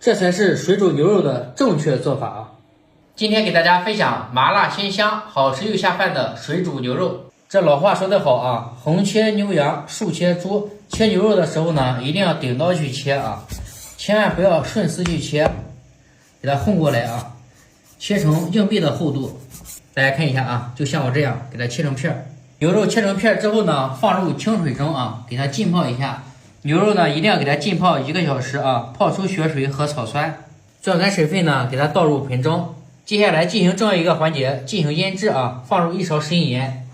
这才是水煮牛肉的正确做法啊！今天给大家分享麻辣鲜香、好吃又下饭的水煮牛肉。这老话说得好啊，横切牛羊，竖切猪。切牛肉的时候呢，一定要顶刀去切啊，千万不要顺丝去切，给它混过来啊，切成硬币的厚度。大家看一下啊，就像我这样，给它切成片儿。牛肉切成片儿之后呢，放入清水中啊，给它浸泡一下。牛肉呢，一定要给它浸泡1个小时啊，泡出血水和草酸。攥干水分呢，给它倒入盆中。接下来进行重要一个环节，进行腌制啊，放入1勺食盐盐，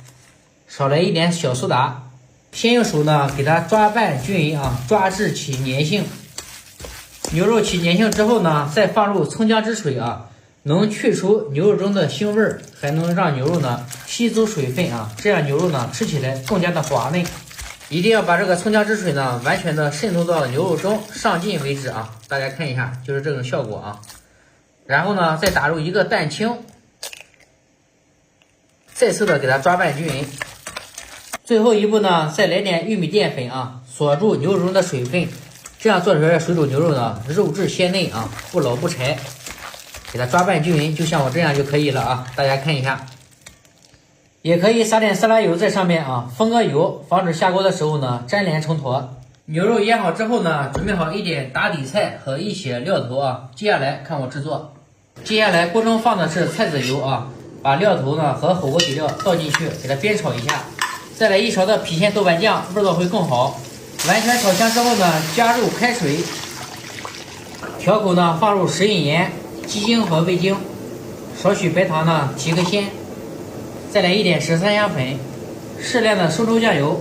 少来一点小苏打。先用手呢，给它抓拌均匀啊，抓至起粘性。牛肉起粘性之后呢，再放入葱姜汁水啊，能去除牛肉中的腥味儿，还能让牛肉呢吸足水分啊，这样牛肉呢吃起来更加的滑嫩。一定要把这个葱姜汁水呢完全的渗透到牛肉中，上劲为止啊！大家看一下，就是这种效果啊。然后呢，再打入1个蛋清，再次的给它抓拌均匀。最后一步呢，再来点玉米淀粉啊，锁住牛肉中的水分，这样做出来的水煮牛肉呢，肉质鲜嫩啊，不老不柴。给它抓拌均匀，就像我这样就可以了啊！大家看一下，也可以撒点色拉油在上面啊，封个油，防止下锅的时候呢粘连成坨。牛肉腌好之后呢，准备好一点打底菜和一些料头啊。接下来看我制作。接下来锅中放的是菜籽油啊，把料头呢和火锅底料倒进去，给它煸炒一下。再来1勺的郫县豆瓣酱，味道会更好。完全炒香之后呢，加入开水，调口呢放入食盐盐、鸡精和味精，少许白糖呢提个鲜。再来一点13香粉，适量的生抽酱油。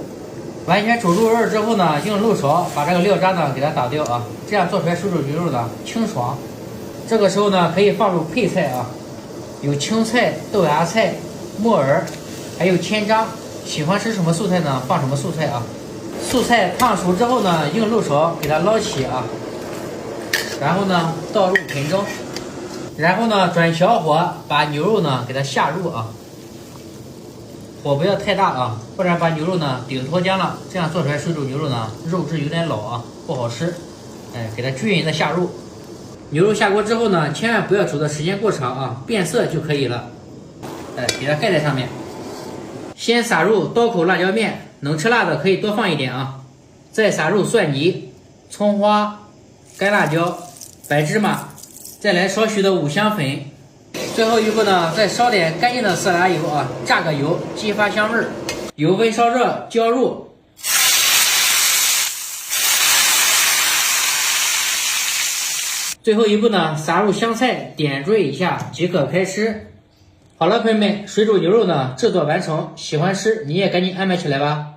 完全煮入味之后呢，用漏勺把这个料渣呢给它打掉啊，这样做出来水煮牛肉呢清爽。这个时候呢，可以放入配菜啊，有青菜、豆芽菜、木耳，还有千张。喜欢吃什么素菜呢，放什么素菜啊。素菜烫熟之后呢，用漏勺给它捞起啊，然后呢倒入盆中，然后呢转小火把牛肉呢给它下入啊，火不要太大啊，不然把牛肉呢顶脱浆了，这样做出来水煮牛肉呢肉质有点老啊，不好吃。给它均匀的下入。牛肉下锅之后呢，千万不要煮的时间过长啊，变色就可以了。给它盖在上面。先撒入刀口辣椒面，能吃辣的可以多放一点啊。再撒入蒜泥、葱花、干辣椒、白芝麻，再来少许的五香粉。最后一步呢，再烧点干净的色拉油啊，炸个油，激发香味儿。油温烧热，浇入。最后一步呢，撒入香菜，点缀一下即可开吃。好了，朋友们，水煮牛肉呢制作完成，喜欢吃你也赶紧安排起来吧。